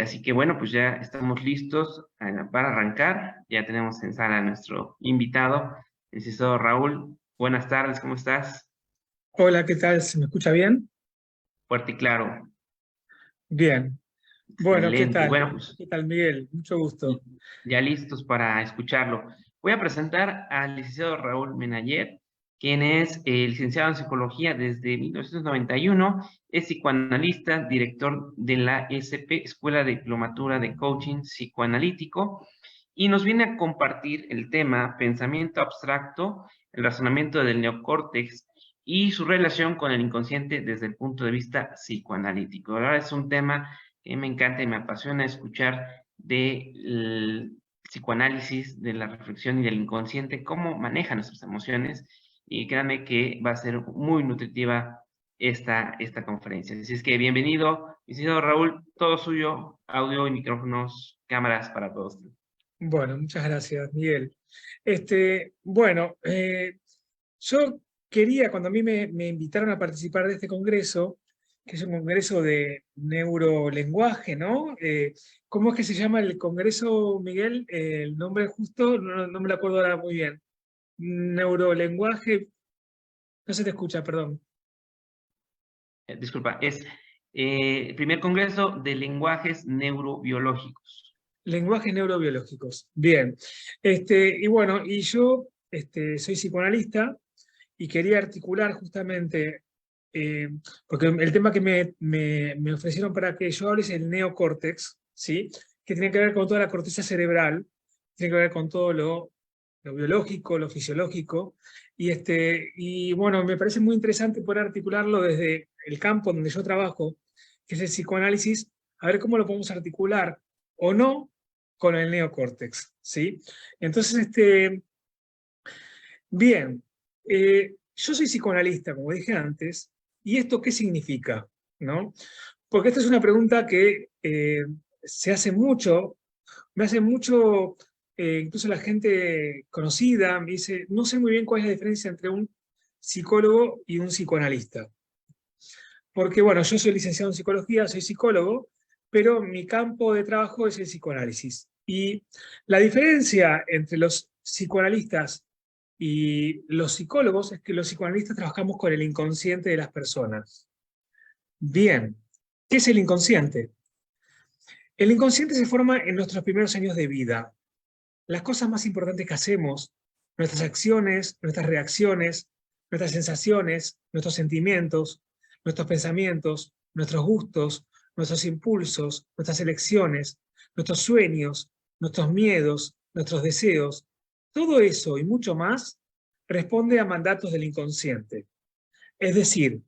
Así que bueno, pues ya estamos listos para arrancar. Ya tenemos en sala a nuestro invitado, el licenciado Raúl. Buenas tardes, ¿cómo estás? Hola, ¿qué tal? ¿Se me escucha bien? Fuerte y claro. Bien. Bueno, ¿qué Excelente. tal? Bueno, pues ¿Qué tal, Miguel? Mucho gusto. ya listos para escucharlo. Voy a presentar al licenciado Raúl Menayer, quien es licenciado en psicología desde 1991, es psicoanalista, director de la SP, Escuela de Diplomatura de Coaching Psicoanalítico, y nos viene a compartir el tema pensamiento abstracto, el razonamiento del neocórtex y su relación con el inconsciente desde el punto de vista psicoanalítico. La verdad es un tema que me encanta y me apasiona escuchar del psicoanálisis, de la reflexión y del inconsciente, cómo maneja nuestras emociones, y créanme que va a ser muy nutritiva esta conferencia. Así es que bienvenido, licenciado Raúl, todo suyo, audio y micrófonos, cámaras para todos. Bueno, muchas gracias, Miguel. Bueno, yo quería, cuando a mí me invitaron a participar de este congreso, que es un congreso de neurolenguaje, ¿no? ¿Cómo es que se llama el congreso, Miguel? El nombre justo, no me lo acuerdo ahora muy bien. Neurolenguaje, no se te escucha, perdón. Disculpa, es el primer congreso de lenguajes neurobiológicos. Lenguajes neurobiológicos. Bien. Y bueno, y yo soy psicoanalista y quería articular justamente, porque el tema que me ofrecieron para que yo hable es el neocórtex, ¿sí? Que tiene que ver con toda la corteza cerebral, tiene que ver con todo lo biológico, lo fisiológico, y bueno, me parece muy interesante poder articularlo desde el campo donde yo trabajo, que es el psicoanálisis, a ver cómo lo podemos articular o no con el neocórtex, ¿sí? Entonces, bien, yo soy psicoanalista, como dije antes, ¿y esto qué significa? ¿No? Porque esta es una pregunta que se hace mucho, me hace mucho, incluso la gente conocida me dice, no sé muy bien cuál es la diferencia entre un psicólogo y un psicoanalista. Porque, bueno, yo soy licenciado en psicología, soy psicólogo, pero mi campo de trabajo es el psicoanálisis. Y la diferencia entre los psicoanalistas y los psicólogos es que los psicoanalistas trabajamos con el inconsciente de las personas. Bien, ¿qué es el inconsciente? El inconsciente se forma en nuestros primeros años de vida. Las cosas más importantes que hacemos, nuestras acciones, nuestras reacciones, nuestras sensaciones, nuestros sentimientos, nuestros pensamientos, nuestros gustos, nuestros impulsos, nuestras elecciones, nuestros sueños, nuestros miedos, nuestros deseos, todo eso y mucho más responde a mandatos del inconsciente. Es decir,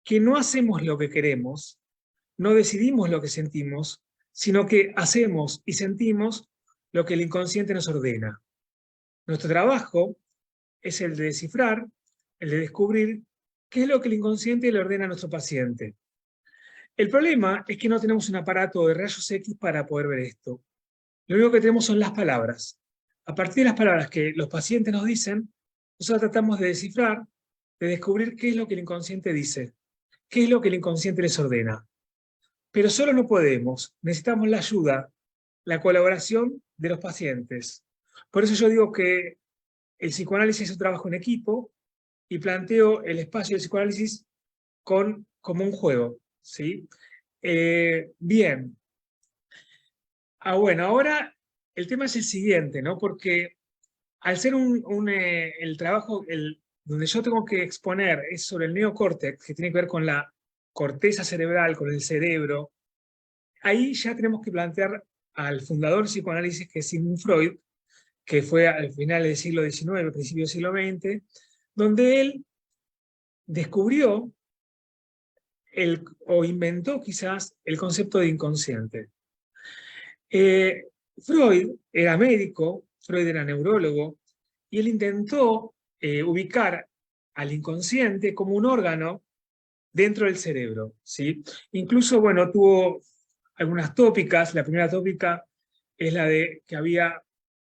que no hacemos lo que queremos, no decidimos lo que sentimos, sino que hacemos y sentimos lo que el inconsciente nos ordena. Nuestro trabajo es el de descifrar, el de descubrir qué es lo que el inconsciente le ordena a nuestro paciente. El problema es que no tenemos un aparato de rayos X para poder ver esto. Lo único que tenemos son las palabras. A partir de las palabras que los pacientes nos dicen, nosotros tratamos de descifrar, de descubrir qué es lo que el inconsciente dice, qué es lo que el inconsciente les ordena. Pero solo no podemos, necesitamos la ayuda, la colaboración de los pacientes. Por eso yo digo que el psicoanálisis es un trabajo en equipo y planteo el espacio del psicoanálisis como un juego, ¿sí? Bien. Bueno, ahora el tema es el siguiente, ¿no? Porque al ser el trabajo, donde yo tengo que exponer es sobre el neocórtex, que tiene que ver con la corteza cerebral, con el cerebro, ahí ya tenemos que plantear al fundador del psicoanálisis, que es Sigmund Freud, que fue al final del siglo XIX, principio del siglo XX, donde él descubrió o inventó quizás el concepto de inconsciente. Freud era médico, Freud era neurólogo, y él intentó ubicar al inconsciente como un órgano dentro del cerebro, ¿sí? Incluso, bueno, tuvo algunas tópicas. La primera tópica es la de que había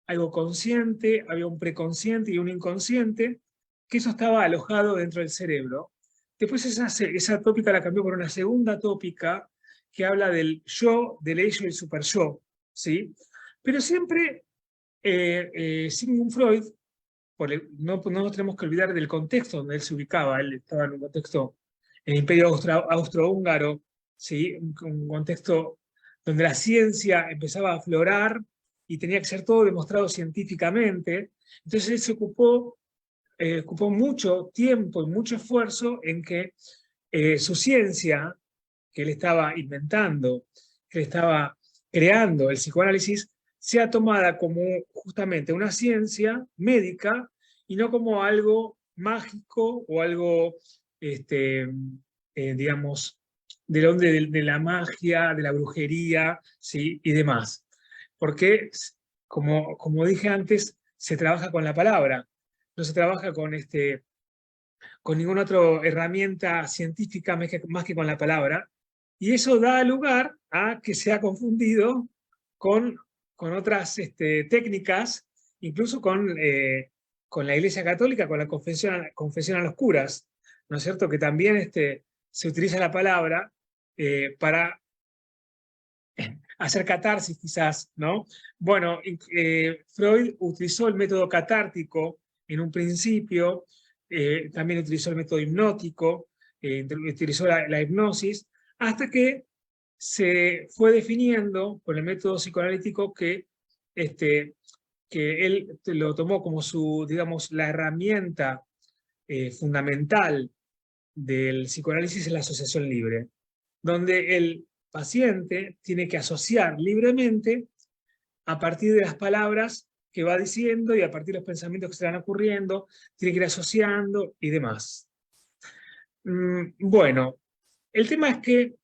algo consciente, había un preconsciente y un inconsciente, que eso estaba alojado dentro del cerebro. Después esa tópica la cambió por una segunda tópica, que habla del yo, del ello y super yo, ¿sí? Pero siempre Sigmund Freud, no nos tenemos que olvidar del contexto donde él se ubicaba. Él estaba en un contexto, en el Imperio Austrohúngaro, ¿sí? Un contexto donde la ciencia empezaba a aflorar y tenía que ser todo demostrado científicamente. Entonces él se ocupó mucho tiempo y mucho esfuerzo en que su ciencia, que él estaba inventando, que él estaba creando, el psicoanálisis, sea tomada como justamente una ciencia médica y no como algo mágico o algo, digamos, de la magia, de la brujería, ¿sí? Y demás. Porque, como dije antes, se trabaja con la palabra, no se trabaja con ninguna otra herramienta científica más que con la palabra, y eso da lugar a que sea confundido con, con otras técnicas, incluso con la Iglesia Católica, con la confesión a los curas, ¿no es cierto? Que también se utiliza la palabra para hacer catarsis quizás, ¿no? Bueno, Freud utilizó el método catártico en un principio, también utilizó el método hipnótico, utilizó la hipnosis, hasta que se fue definiendo con el método psicoanalítico que él lo tomó como su, digamos, la herramienta fundamental del psicoanálisis es la asociación libre, donde el paciente tiene que asociar libremente a partir de las palabras que va diciendo y a partir de los pensamientos que se van ocurriendo, tiene que ir asociando y demás. Bueno, el tema es que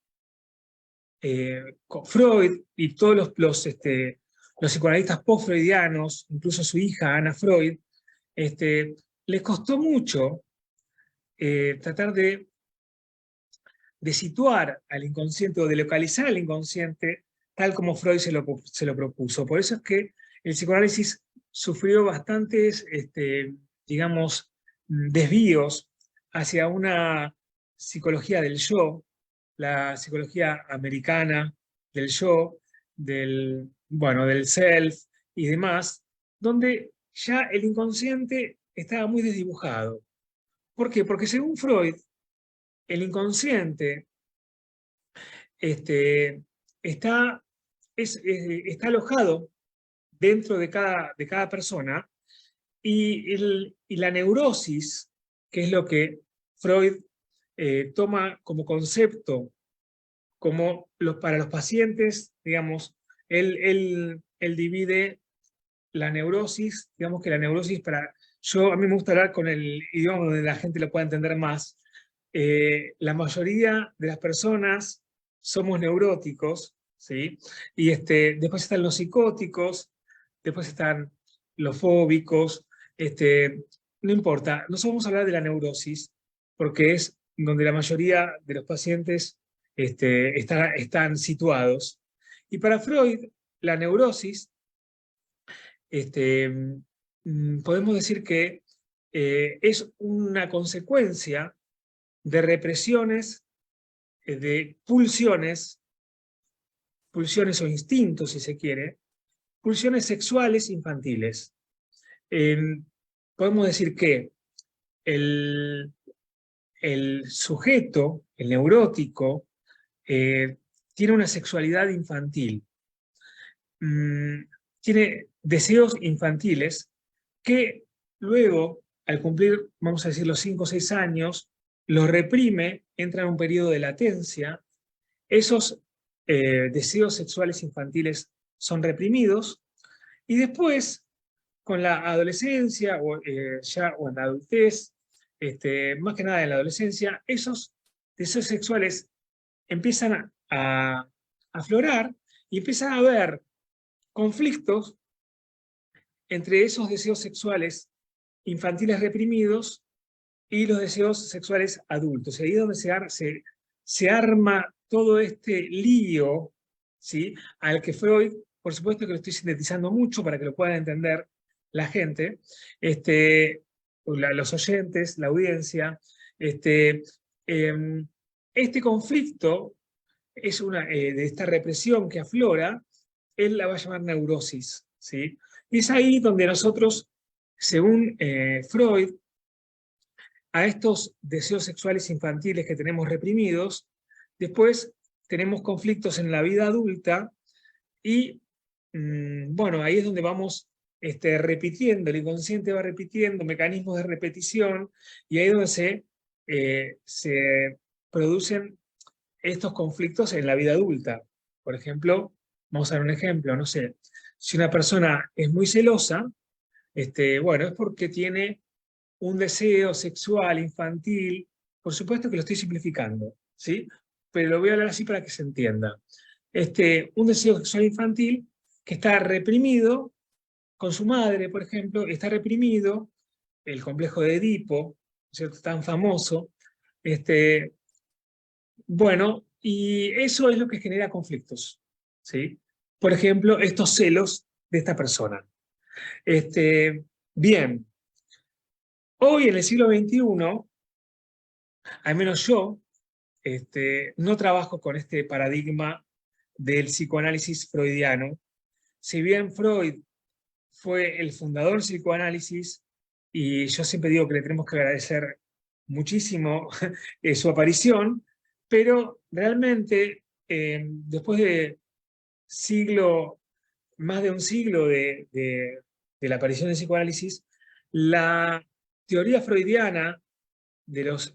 con Freud y todos los psicoanalistas post-freudianos, incluso su hija Ana Freud, les costó mucho tratar de situar al inconsciente o de localizar al inconsciente tal como Freud se lo propuso. Por eso es que el psicoanálisis sufrió bastantes, digamos, desvíos hacia una psicología del yo, la psicología americana del yo, bueno, del self y demás, donde ya el inconsciente estaba muy desdibujado. ¿Por qué? Porque según Freud, el inconsciente está, está alojado dentro de cada persona y la neurosis, que es lo que Freud toma como concepto, para los pacientes, digamos, él divide la neurosis, digamos que la neurosis a mí me gusta hablar con el idioma donde la gente lo pueda entender más. La mayoría de las personas somos neuróticos, ¿sí? Y después están los psicóticos, después están los fóbicos, no importa, nosotros vamos a hablar de la neurosis, porque es donde la mayoría de los pacientes están situados. Y para Freud, la neurosis, podemos decir que es una consecuencia de represiones, de pulsiones o instintos, si se quiere, pulsiones sexuales infantiles. Podemos decir que el sujeto, el neurótico, tiene una sexualidad infantil. Tiene deseos infantiles que luego, al cumplir, vamos a decir, los 5 o 6 años, los reprime, entra en un periodo de latencia. Esos deseos sexuales infantiles son reprimidos y después, con la adolescencia o en la adultez, más que nada en la adolescencia, esos deseos sexuales empiezan a aflorar y empiezan a haber conflictos entre esos deseos sexuales infantiles reprimidos y los deseos sexuales adultos. Y ahí es donde se arma todo este lío, ¿sí? Al que Freud, por supuesto que lo estoy sintetizando mucho para que lo puedan entender la gente, los oyentes, la audiencia, este conflicto es de esta represión que aflora, él la va a llamar neurosis, ¿sí? Y es ahí donde nosotros, según Freud, a estos deseos sexuales infantiles que tenemos reprimidos, después tenemos conflictos en la vida adulta y, bueno, ahí es donde vamos repitiendo, el inconsciente va repitiendo mecanismos de repetición y ahí es donde se producen estos conflictos en la vida adulta. Por ejemplo, vamos a dar un ejemplo, no sé, si una persona es muy celosa, bueno, es porque tiene un deseo sexual infantil, por supuesto que lo estoy simplificando, ¿sí? Pero lo voy a hablar así para que se entienda. Un deseo sexual infantil que está reprimido con su madre, por ejemplo, está reprimido, el complejo de Edipo, ¿cierto? Tan famoso, bueno, y eso es lo que genera conflictos, ¿sí? Por ejemplo, estos celos de esta persona. Bien, hoy en el siglo XXI, al menos yo, no trabajo con este paradigma del psicoanálisis freudiano. Si bien Freud fue el fundador del psicoanálisis, y yo siempre digo que le tenemos que agradecer muchísimo su aparición, pero realmente después de más de un siglo de la aparición del psicoanálisis, la teoría freudiana de los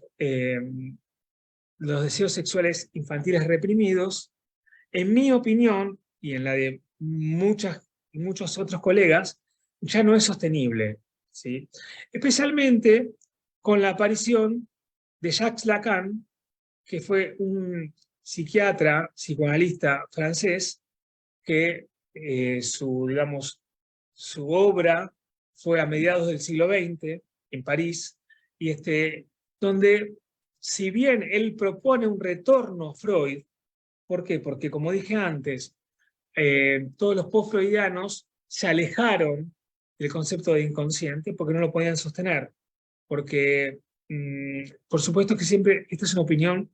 deseos sexuales infantiles reprimidos, en mi opinión, y en la de muchos otros colegas, ya no es sostenible, ¿sí? Especialmente con la aparición de Jacques Lacan, que fue un psiquiatra, psicoanalista francés, que digamos, su obra fue a mediados del siglo XX, en París, y donde, si bien él propone un retorno a Freud, ¿por qué? Porque, como dije antes, todos los post-freudianos se alejaron del concepto de inconsciente porque no lo podían sostener. Porque, por supuesto que siempre, esta es una opinión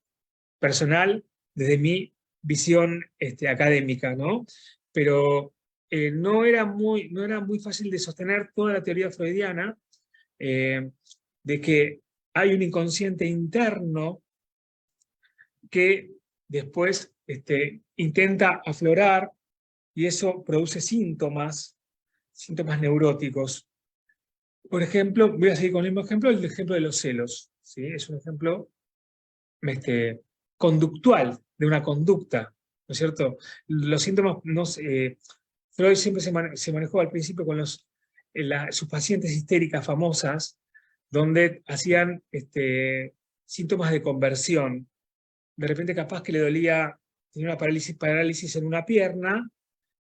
personal desde mi visión académica, ¿no? Pero no era muy fácil de sostener toda la teoría freudiana de que hay un inconsciente interno que después intenta aflorar y eso produce síntomas neuróticos. Por ejemplo, voy a seguir con el mismo ejemplo, el ejemplo de los celos, ¿sí? Es un ejemplo conductual, de una conducta, ¿no es cierto? Los síntomas, Freud siempre se manejó al principio con sus pacientes histéricas famosas, donde hacían síntomas de conversión. De repente capaz que le dolía, tenía una parálisis en una pierna,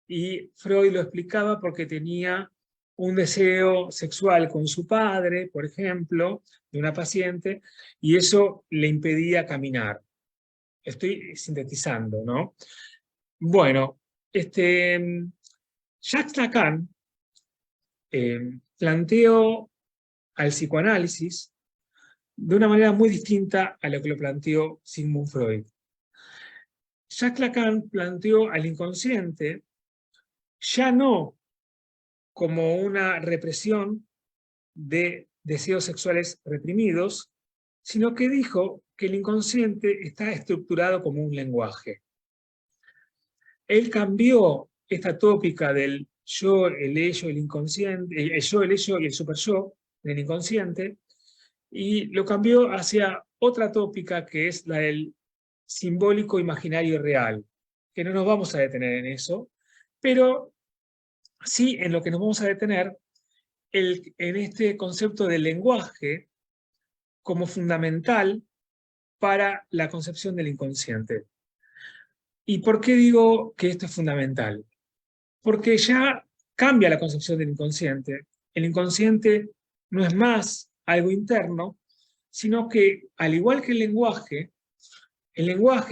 y Freud lo explicaba porque tenía un deseo sexual con su padre, por ejemplo, de una paciente, y eso le impedía caminar. Estoy sintetizando, ¿no? Bueno, Jacques Lacan planteó al psicoanálisis de una manera muy distinta a lo que lo planteó Sigmund Freud. Jacques Lacan planteó al inconsciente ya no como una represión de deseos sexuales reprimidos, sino que dijo que el inconsciente está estructurado como un lenguaje. Él cambió esta tópica del yo, el ello, el inconsciente, el yo, el ello y el superyo del inconsciente, y lo cambió hacia otra tópica que es la del simbólico, imaginario y real, que no nos vamos a detener en eso, pero sí en lo que nos vamos a detener en este concepto del lenguaje como fundamental para la concepción del inconsciente. ¿Y por qué digo que esto es fundamental? Porque ya cambia la concepción del inconsciente. El inconsciente no es más algo interno, sino que, al igual que el lenguaje,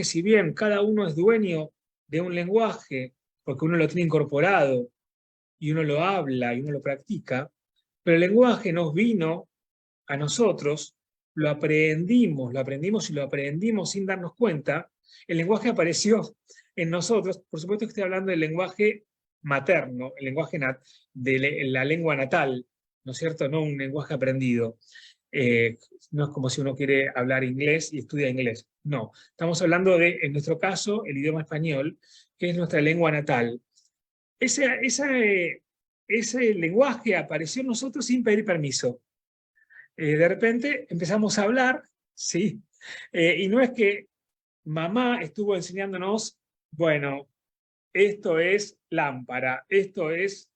si bien cada uno es dueño de un lenguaje, porque uno lo tiene incorporado, y uno lo habla, y uno lo practica, pero el lenguaje nos vino a nosotros, lo aprendimos y lo aprendimos sin darnos cuenta, El lenguaje apareció en nosotros, por supuesto que estoy hablando del lenguaje materno, el lenguaje de la lengua natal, ¿no es cierto? No un lenguaje aprendido. No es como si uno quiere hablar inglés y estudia inglés. No, estamos hablando de, en nuestro caso, el idioma español, que es nuestra lengua natal. Ese lenguaje apareció en nosotros sin pedir permiso. De repente empezamos a hablar, ¿sí? Y no es que mamá estuvo enseñándonos, bueno, esto es lámpara, esto es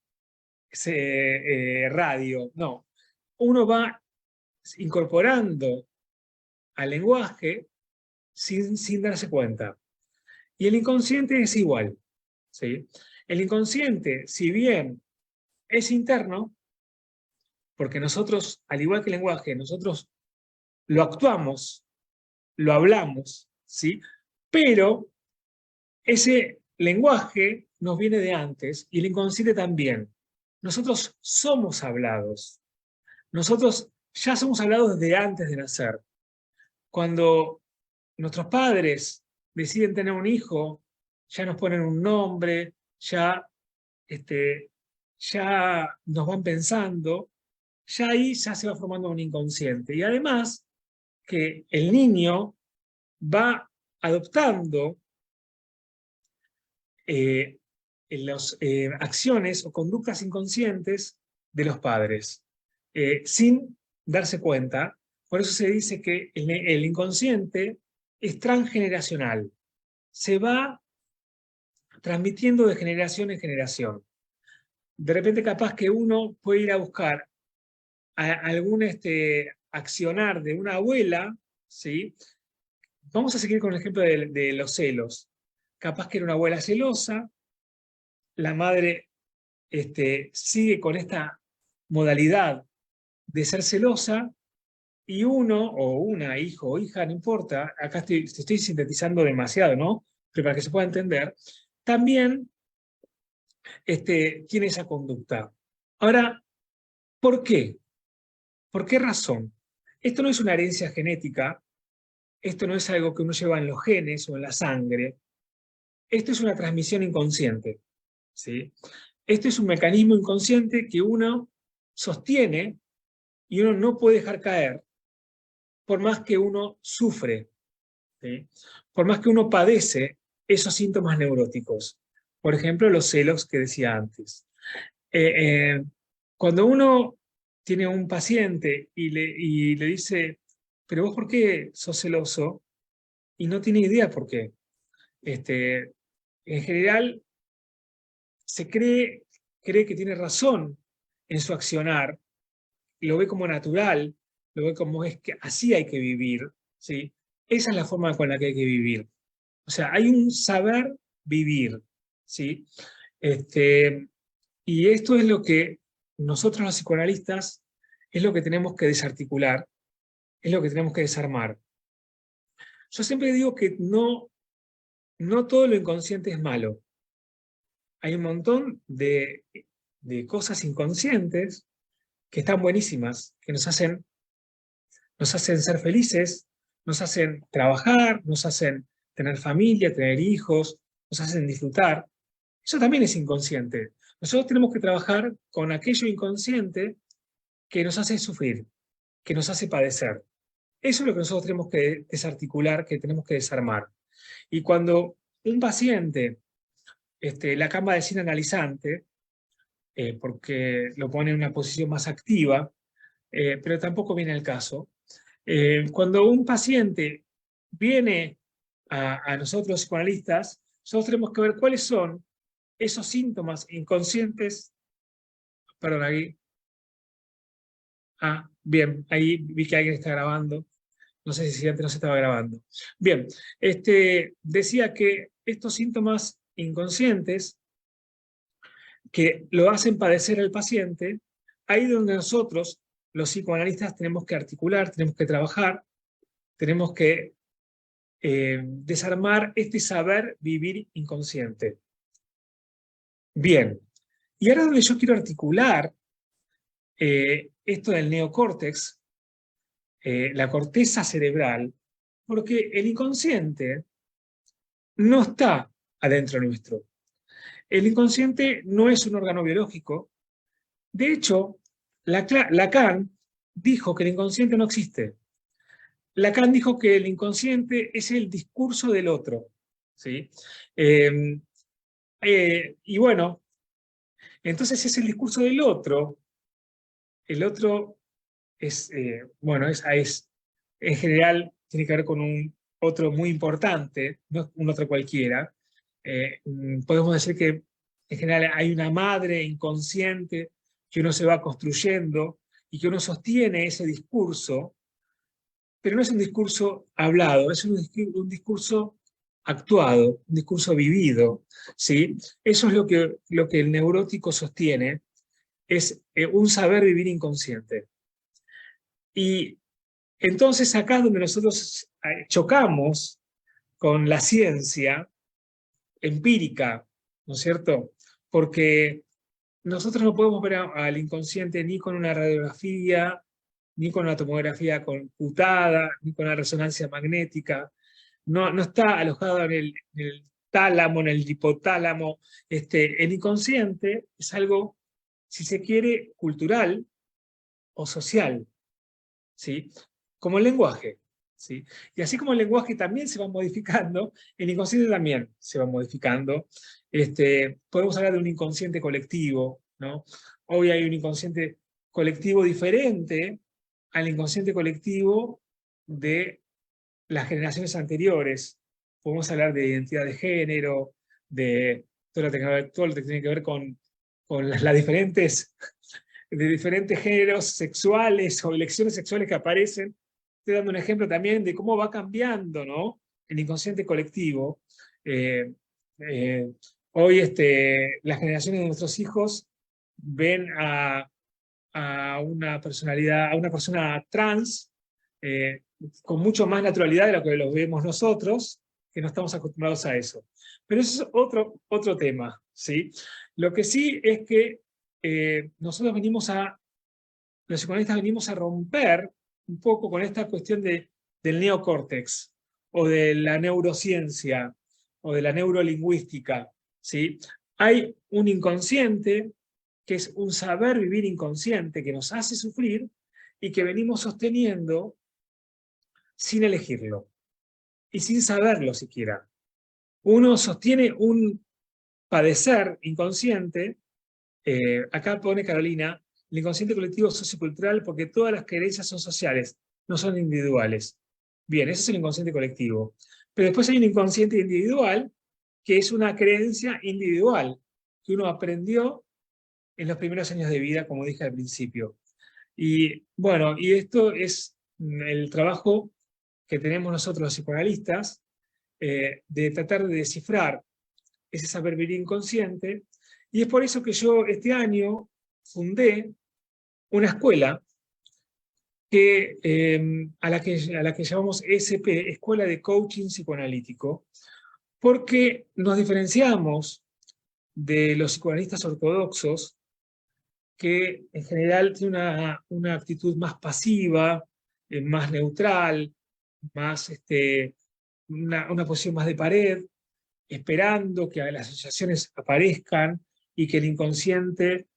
radio. No, uno va incorporando al lenguaje sin darse cuenta. Y el inconsciente es igual, ¿sí? El inconsciente, si bien es interno, porque nosotros, al igual que el lenguaje, nosotros lo actuamos, lo hablamos, ¿sí? Pero ese lenguaje nos viene de antes y el inconsciente también. Nosotros somos hablados. Nosotros ya somos hablados desde antes de nacer. Cuando nuestros padres deciden tener un hijo, ya nos ponen un nombre, ya nos van pensando, ya ahí ya se va formando un inconsciente. Y además que el niño va adoptando las acciones o conductas inconscientes de los padres, sin darse cuenta. Por eso se dice que el inconsciente es transgeneracional. Se va transmitiendo de generación en generación. De repente capaz que uno puede ir a buscar algún accionar de una abuela, ¿sí? Vamos a seguir con el ejemplo de los celos. Capaz que era una abuela celosa, la madre sigue con esta modalidad de ser celosa, y uno, o una, hijo o hija, no importa, acá estoy sintetizando demasiado, ¿no? Pero para que se pueda entender, también tiene esa conducta. Ahora, ¿por qué? ¿Por qué razón? Esto no es una herencia genética, esto no es algo que uno lleva en los genes o en la sangre, esto es una transmisión inconsciente, ¿sí? Esto es un mecanismo inconsciente que uno sostiene y uno no puede dejar caer, por más que uno sufre, ¿sí? Por más que uno padece esos síntomas neuróticos. Por ejemplo, los celos que decía antes. Cuando uno tiene un paciente y le dice, pero vos ¿por qué sos celoso? Y no tiene idea por qué. En general, se cree que tiene razón en su accionar, lo ve como natural, lo ve como es que así hay que vivir, ¿sí? Esa es la forma con la que hay que vivir. O sea, hay un saber vivir, ¿sí? Y esto es lo que nosotros los psicoanalistas es lo que tenemos que desarticular, es lo que tenemos que desarmar. Yo siempre digo que no todo lo inconsciente es malo. Hay un montón de cosas inconscientes que están buenísimas, que nos hacen ser felices, nos hacen trabajar, nos hacen tener familia, tener hijos, nos hacen disfrutar. Eso también es inconsciente. Nosotros tenemos que trabajar con aquello inconsciente que nos hace sufrir, que nos hace padecer. Eso es lo que nosotros tenemos que desarticular, que tenemos que desarmar. Y cuando un paciente, la cama de cine analizante, porque lo pone en una posición más activa, pero tampoco viene el caso. Cuando un paciente viene a nosotros los psicoanalistas, nosotros tenemos que ver cuáles son esos síntomas inconscientes. Perdón, ahí. Ah, bien, ahí vi que alguien está grabando. No sé si antes no se estaba grabando. Bien, decía que estos síntomas inconscientes que lo hacen padecer al paciente, ahí es donde nosotros, los psicoanalistas, tenemos que articular, tenemos que trabajar, tenemos que desarmar este saber vivir inconsciente. Bien, y ahora donde yo quiero articular esto del neocórtex, la corteza cerebral, porque el inconsciente no está adentro nuestro. El inconsciente no es un órgano biológico. De hecho, Lacan dijo que el inconsciente no existe. Lacan dijo que el inconsciente es el discurso del otro, ¿sí? Y bueno, entonces es el discurso del otro. El otro es, bueno, en general tiene que ver con un otro muy importante, no es un otro cualquiera. Podemos decir que en general hay una madre inconsciente que uno se va construyendo y que uno sostiene ese discurso, pero no es un discurso hablado, es un discurso actuado, un discurso vivido, ¿sí? Eso es lo que el neurótico sostiene, es un saber vivir inconsciente. Y entonces acá es donde nosotros chocamos con la ciencia empírica, ¿no es cierto? Porque nosotros no podemos ver al inconsciente ni con una radiografía, ni con una tomografía computada, ni con una resonancia magnética. No está alojado en el tálamo, en el hipotálamo. El inconsciente es algo, si se quiere, cultural o social, ¿sí? Como el lenguaje, ¿sí? Y así como el lenguaje también se va modificando, el inconsciente también se va modificando. Podemos hablar de un inconsciente colectivo, ¿no? Hoy hay un inconsciente colectivo diferente al inconsciente colectivo de las generaciones anteriores. Podemos hablar de identidad de género, de todo lo que tiene que ver con las diferentes de diferentes géneros sexuales o elecciones sexuales que aparecen. Estoy dando un ejemplo también de cómo va cambiando, ¿no?, el inconsciente colectivo. Eh, eh, Hoy las generaciones de nuestros hijos ven a una personalidad, a una persona trans con mucho más naturalidad de lo que lo vemos nosotros, que no estamos acostumbrados a eso. Pero eso es otro tema, ¿sí? Lo que sí es que nosotros los psicoanalistas venimos a romper un poco con esta cuestión del neocórtex, o de la neurociencia, o de la neurolingüística, ¿sí? Hay un inconsciente, que es un saber vivir inconsciente, que nos hace sufrir, y que venimos sosteniendo sin elegirlo, y sin saberlo siquiera. Uno sostiene un padecer inconsciente. Acá pone Carolina, el inconsciente colectivo sociocultural, porque todas las creencias son sociales, no son individuales. Bien, ese es el inconsciente colectivo. Pero después hay un inconsciente individual, que es una creencia individual, que uno aprendió en los primeros años de vida, como dije al principio. Y bueno, y esto es el trabajo que tenemos nosotros los psicoanalistas, de tratar de descifrar ese saber vivir inconsciente. Y es por eso que yo este año fundé una escuela a la que llamamos SP, Escuela de Coaching Psicoanalítico, porque nos diferenciamos de los psicoanalistas ortodoxos, que en general tienen una actitud más pasiva, más neutral, más, una posición más de pared, esperando que las asociaciones aparezcan y que el inconsciente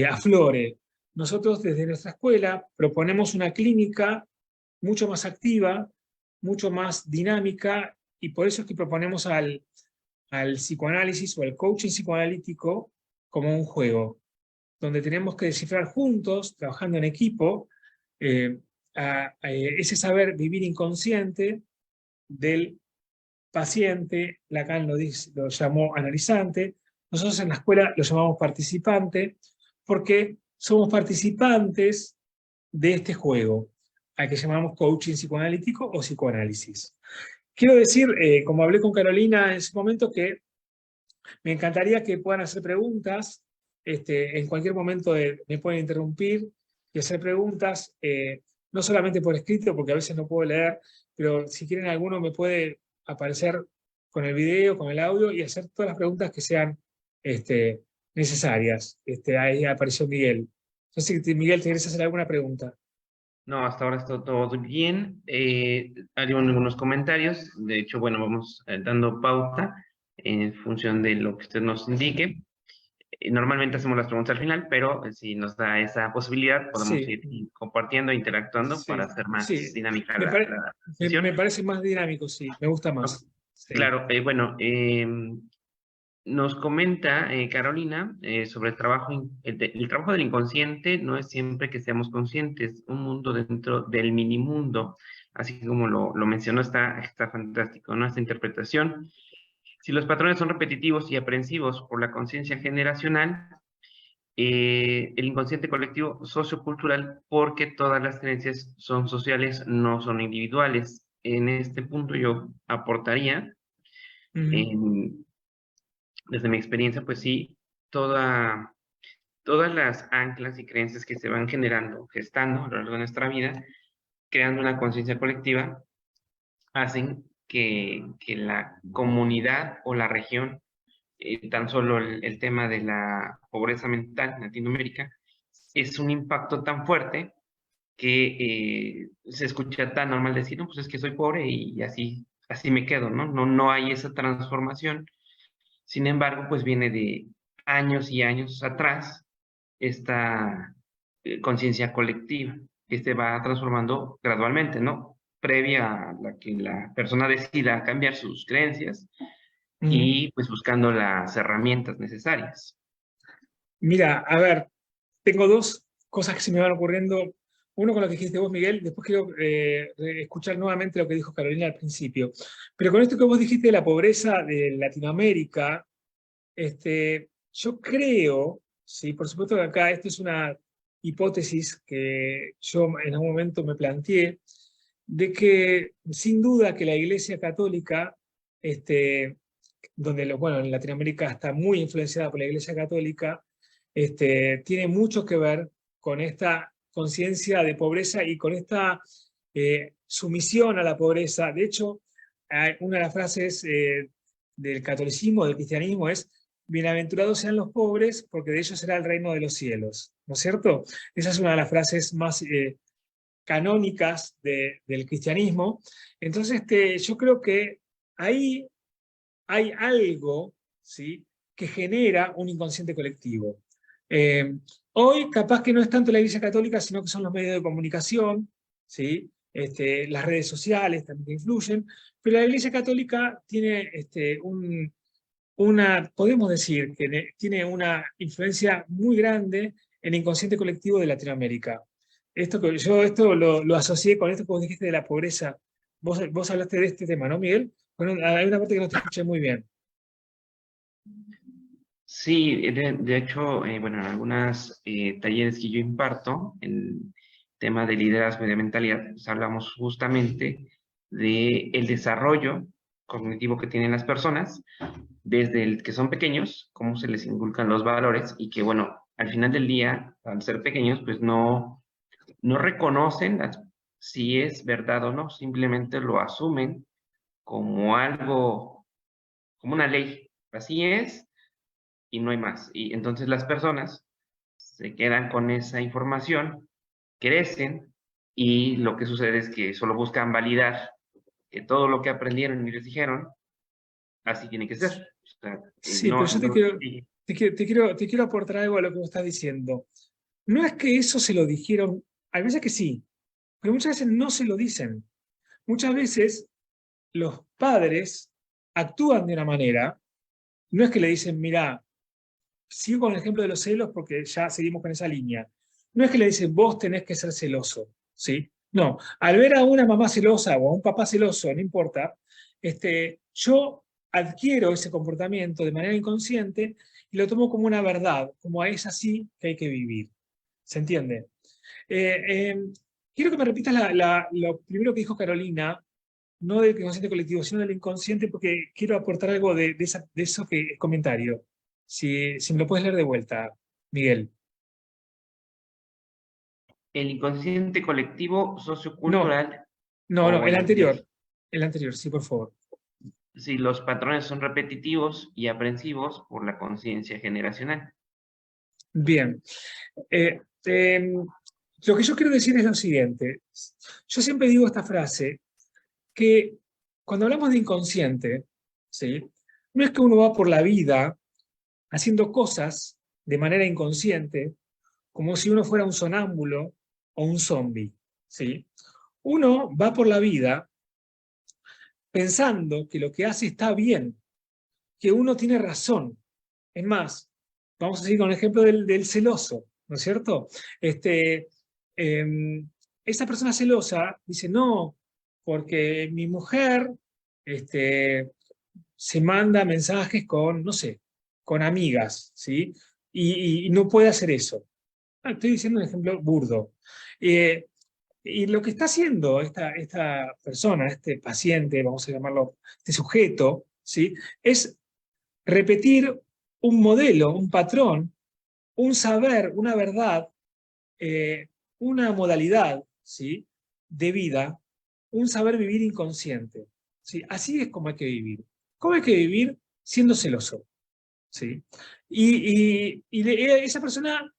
aflore. Nosotros desde nuestra escuela proponemos una clínica mucho más activa, mucho más dinámica, y por eso es que proponemos al psicoanálisis o al coaching psicoanalítico como un juego, donde tenemos que descifrar juntos, trabajando en equipo, ese saber vivir inconsciente del paciente. Lacan lo llamó analizante, nosotros en la escuela lo llamamos participante, porque somos participantes de este juego, al que llamamos coaching psicoanalítico o psicoanálisis. Quiero decir, como hablé con Carolina en ese momento, que me encantaría que puedan hacer preguntas. En cualquier momento me pueden interrumpir y hacer preguntas, no solamente por escrito, porque a veces no puedo leer, pero si quieren alguno me puede aparecer con el video, con el audio, y hacer todas las preguntas que sean necesarias. Ahí apareció Miguel. No sé si Miguel, ¿te querés hacer alguna pregunta? No, hasta ahora está todo bien. Haría algunos comentarios. De hecho, bueno, vamos dando pauta en función de lo que usted nos indique. Normalmente hacemos las preguntas al final, pero si nos da esa posibilidad, podemos Sí, ir compartiendo, interactuando para sí, hacer más sí. dinámica Me, la, pare- la sesión. me parece más dinámico, sí, me gusta ¿No? más. Sí. Claro, bueno, nos comenta Carolina sobre el trabajo, el trabajo del inconsciente no es siempre que seamos conscientes, un mundo dentro del minimundo, así como lo mencionó, está fantástico, ¿no? Esta interpretación. Si los patrones son repetitivos y aprensivos por la conciencia generacional, el inconsciente colectivo sociocultural, porque todas las creencias son sociales, no son individuales. En este punto yo aportaría, Ujú, en- desde mi experiencia, pues sí, todas las anclas y creencias que se van generando, gestando a lo largo de nuestra vida, creando una conciencia colectiva, hacen que la comunidad o la región, tan solo el tema de la pobreza mental en Latinoamérica, es un impacto tan fuerte que se escucha tan normal decir, no, pues es que soy pobre y así me quedo, ¿no? No hay esa transformación. Sin embargo, pues viene de años y años atrás esta conciencia colectiva que se va transformando gradualmente, ¿no? Previa a la que la persona decida cambiar sus creencias ujú. y pues buscando las herramientas necesarias. Mira, a ver, tengo dos cosas que se me van ocurriendo. Uno con lo que dijiste vos, Miguel, después quiero escuchar nuevamente lo que dijo Carolina al principio. Pero con esto que vos dijiste de la pobreza de Latinoamérica, yo creo, sí, por supuesto que acá esto es una hipótesis que yo en algún momento me planteé, de que sin duda que la Iglesia Católica, donde bueno, en Latinoamérica está muy influenciada por la Iglesia Católica, tiene mucho que ver con esta conciencia de pobreza y con esta sumisión a la pobreza. De hecho, una de las frases del catolicismo, del cristianismo, es: bienaventurados sean los pobres, porque de ellos será el reino de los cielos. ¿No es cierto? Esa es una de las frases más canónicas del cristianismo. Entonces, yo creo que ahí hay algo, ¿sí?, que genera un inconsciente colectivo. Eh, Hoy capaz que no es tanto la Iglesia Católica, sino que son los medios de comunicación, ¿sí? Las redes sociales también que influyen, pero la Iglesia Católica tiene podemos decir que tiene una influencia muy grande en el inconsciente colectivo de Latinoamérica. Esto lo asocié con esto que vos dijiste de la pobreza. Vos hablaste de este tema, ¿no, Miguel? Bueno, hay una parte que no te escuché muy bien. Sí, de hecho, bueno, en algunos talleres que yo imparto, el tema de liderazgo y de mentalidad, pues hablamos justamente de el desarrollo cognitivo que tienen las personas desde el que son pequeños, cómo se les inculcan los valores y que, bueno, al final del día, al ser pequeños, pues no reconocen si es verdad o no, simplemente lo asumen como algo, como una ley. Así es y no hay más. Y entonces las personas se quedan con esa información, crecen y lo que sucede es que solo buscan validar que todo lo que aprendieron y les dijeron, así tiene que ser. O sea, Sí, pero yo sí, te quiero aportar algo a lo que vos estás diciendo. No es que eso se lo dijeron, a veces que sí, pero muchas veces no se lo dicen. Muchas veces los padres actúan de una manera, no es que le dicen: mira, sigo con el ejemplo de los celos porque ya seguimos con esa línea. No es que le dicen: vos tenés que ser celoso, ¿sí? No, al ver a una mamá celosa o a un papá celoso, no importa, yo adquiero ese comportamiento de manera inconsciente y lo tomo como una verdad, como es así que hay que vivir. ¿Se entiende? Eh, eh, Quiero que me repitas lo primero que dijo Carolina, no del inconsciente colectivo, sino del inconsciente, porque quiero aportar algo de eso que comentario. Si me lo puedes leer de vuelta, Miguel. el inconsciente colectivo No, sociocultural no, o el anterior. el anterior, sí, por favor. Si los patrones son repetitivos y aprensivos por la conciencia generacional. Bien. Eh, eh, Lo que yo quiero decir es lo siguiente. Yo siempre digo esta frase, que cuando hablamos de inconsciente, ¿sí? No es que uno va por la vida haciendo cosas de manera inconsciente, como si uno fuera un sonámbulo o un zombi, ¿sí? Uno va por la vida pensando que lo que hace está bien, que uno tiene razón. Es más, vamos a seguir con el ejemplo del celoso, ¿no es cierto? Eh, Esa persona celosa dice, no, porque mi mujer se manda mensajes con, no sé, con amigas, ¿sí? Y no puede hacer eso. Estoy diciendo un ejemplo burdo. Eh, y lo que está haciendo esta persona, este paciente, vamos a llamarlo, este sujeto, ¿sí? Es repetir un modelo, un patrón, un saber, una verdad, eh, una modalidad, ¿sí? De vida, un saber vivir inconsciente, ¿sí? Así es como hay que vivir. ¿Cómo hay que vivir? Siendo celoso, ¿sí? Esa persona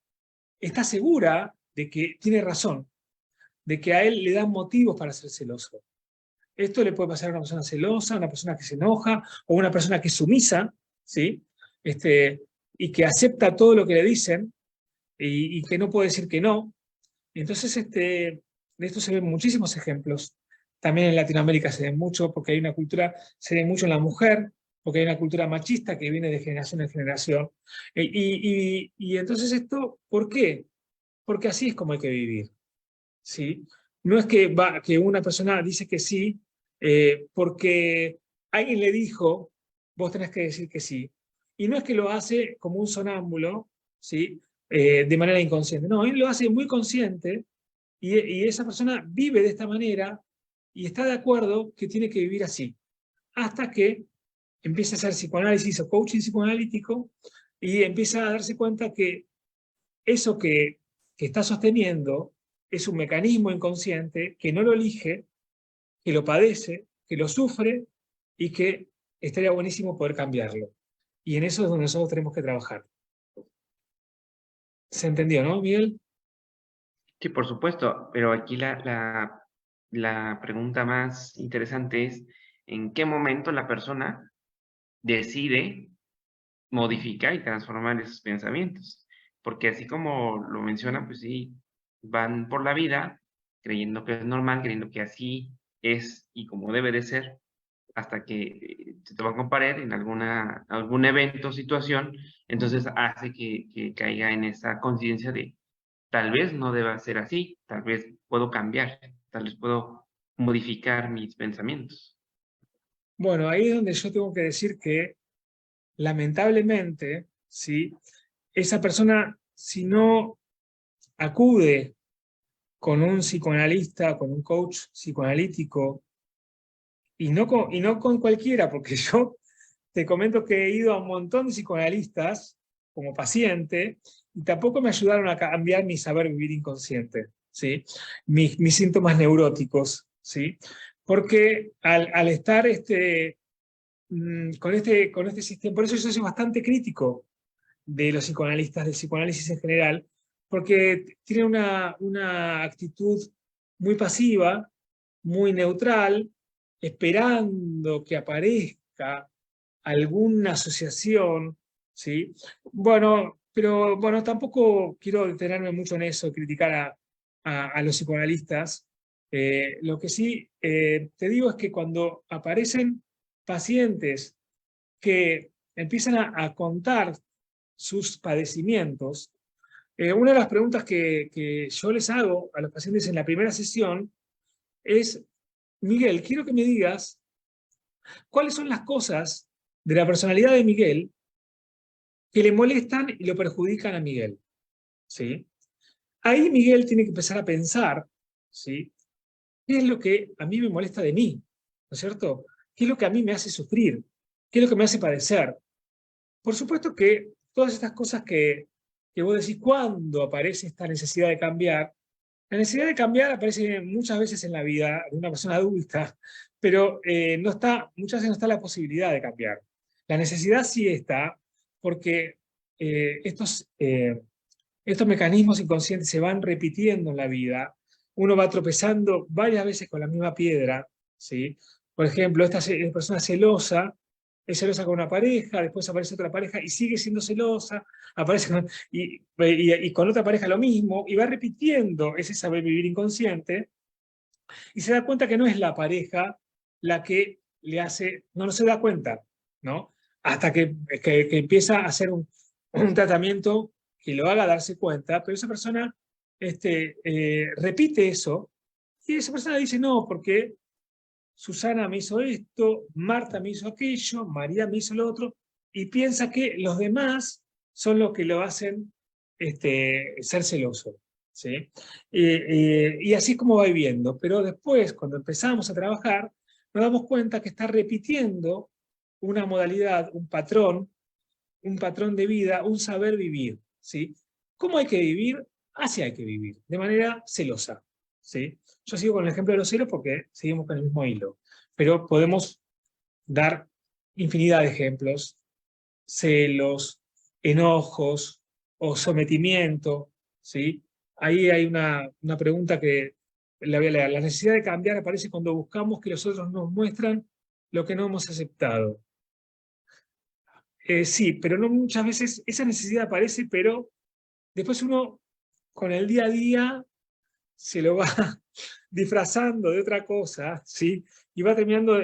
está segura de que tiene razón, de que a él le dan motivos para ser celoso. Esto le puede pasar a una persona celosa, a una persona que se enoja, o una persona que es sumisa, ¿sí? Y que acepta todo lo que le dicen y que no puede decir que no. Entonces, de esto se ven muchísimos ejemplos. También en Latinoamérica se ven mucho, porque hay una cultura, se ve mucho en la mujer, porque hay una cultura machista que viene de generación en generación. Y entonces esto, ¿por qué? Porque así es como hay que vivir, ¿sí? No es que una persona dice que sí, porque alguien le dijo, vos tenés que decir que sí. Y no es que lo hace como un sonámbulo, ¿sí? De manera inconsciente. No, él lo hace muy consciente y esa persona vive de esta manera y está de acuerdo que tiene que vivir así. Hasta que empieza a hacer psicoanálisis o coaching psicoanalítico y empieza a darse cuenta que eso que está sosteniendo es un mecanismo inconsciente que no lo elige, que lo padece, que lo sufre y que estaría buenísimo poder cambiarlo. Y en eso es donde nosotros tenemos que trabajar. ¿Se entendió, no, Miguel? Sí, por supuesto, pero aquí la pregunta más interesante es, ¿en qué momento la persona decide modificar y transformar esos pensamientos? Porque así como lo menciona, pues sí, van por la vida creyendo que es normal, creyendo que así es y como debe de ser, hasta que se te va con pared en algún evento o situación, entonces hace que caiga en esa conciencia de tal vez no deba ser así, tal vez puedo cambiar, tal vez puedo modificar mis pensamientos. Bueno, ahí es donde yo tengo que decir que lamentablemente, ¿sí? Esa persona, si no acude con un psicoanalista, con un coach psicoanalítico, y no con cualquiera, porque yo te comento que he ido a un montón de psicoanalistas como paciente y tampoco me ayudaron a cambiar mi saber vivir inconsciente, ¿sí? Mis síntomas neuróticos, ¿sí? Porque al estar con este sistema, por eso yo soy bastante crítico de los psicoanalistas, del psicoanálisis en general, porque tienen una actitud muy pasiva, muy neutral, esperando que aparezca alguna asociación, ¿sí? Bueno, pero bueno, tampoco quiero detenerme mucho en eso, criticar a los psicoanalistas. Lo que sí te digo es que cuando aparecen pacientes que empiezan a contar sus padecimientos, una de las preguntas que yo les hago a los pacientes en la primera sesión es, Miguel, quiero que me digas cuáles son las cosas de la personalidad de Miguel que le molestan y lo perjudican a Miguel, ¿sí? Ahí Miguel tiene que empezar a pensar, ¿sí? ¿Qué es lo que a mí me molesta de mí? ¿No es cierto? ¿Qué es lo que a mí me hace sufrir? ¿Qué es lo que me hace padecer? Por supuesto que todas estas cosas que vos decís, ¿cuándo aparece esta necesidad de cambiar? La necesidad de cambiar aparece muchas veces en la vida de una persona adulta, pero muchas veces no está la posibilidad de cambiar. La necesidad sí está, porque estos Estos mecanismos inconscientes se van repitiendo en la vida. Uno va tropezando varias veces con la misma piedra, ¿sí? Por ejemplo, esta persona celosa, es celosa con una pareja, después aparece otra pareja y sigue siendo celosa, aparece y con otra pareja lo mismo, y va repitiendo ese saber vivir inconsciente, y se da cuenta que no es la pareja la que le hace, no se da cuenta, ¿no? Hasta que empieza a hacer un tratamiento que lo haga darse cuenta, pero esa persona repite eso, y esa persona dice, no, porque Susana me hizo esto, Marta me hizo aquello, María me hizo lo otro, y piensa que los demás son los que lo hacen ser celoso. ¿Sí? Y así es como va viviendo. Pero después, cuando empezamos a trabajar, nos damos cuenta que está repitiendo una modalidad, un patrón de vida, un saber vivir. ¿Sí? ¿Cómo hay que vivir? Así hay que vivir, de manera celosa. ¿Sí? Yo sigo con el ejemplo de los celos porque seguimos con el mismo hilo. Pero podemos dar infinidad de ejemplos: celos, enojos o sometimiento, ¿sí? Ahí hay una pregunta que la voy a leer. La necesidad de cambiar aparece cuando buscamos que los otros nos muestran lo que no hemos aceptado. Sí, pero no muchas veces esa necesidad aparece, pero después uno con el día a día se lo va disfrazando de otra cosa, ¿sí? Y va terminando,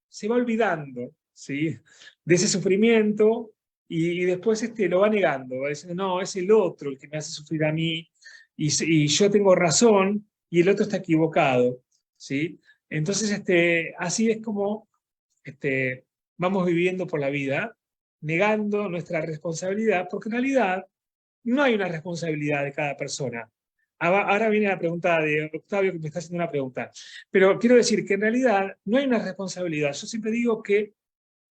se va olvidando, ¿sí? De ese sufrimiento y después lo va negando, va diciendo, no, es el otro el que me hace sufrir a mí y yo tengo razón y el otro está equivocado, ¿sí? Entonces, así es como vamos viviendo por la vida, negando nuestra responsabilidad, porque en realidad no hay una responsabilidad de cada persona. Ahora viene la pregunta de Octavio, que me está haciendo una pregunta. Pero quiero decir que en realidad no hay una responsabilidad. Yo siempre digo que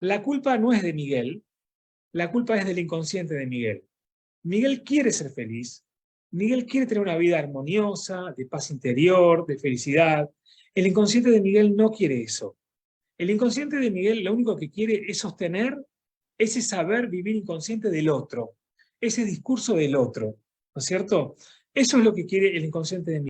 la culpa no es de Miguel, la culpa es del inconsciente de Miguel. Miguel quiere ser feliz, Miguel quiere tener una vida armoniosa, de paz interior, de felicidad. El inconsciente de Miguel no quiere eso. El inconsciente de Miguel lo único que quiere es sostener ese saber vivir inconsciente del otro, ese discurso del otro, ¿no es cierto? Eso es lo que quiere el inconsciente de Miguel.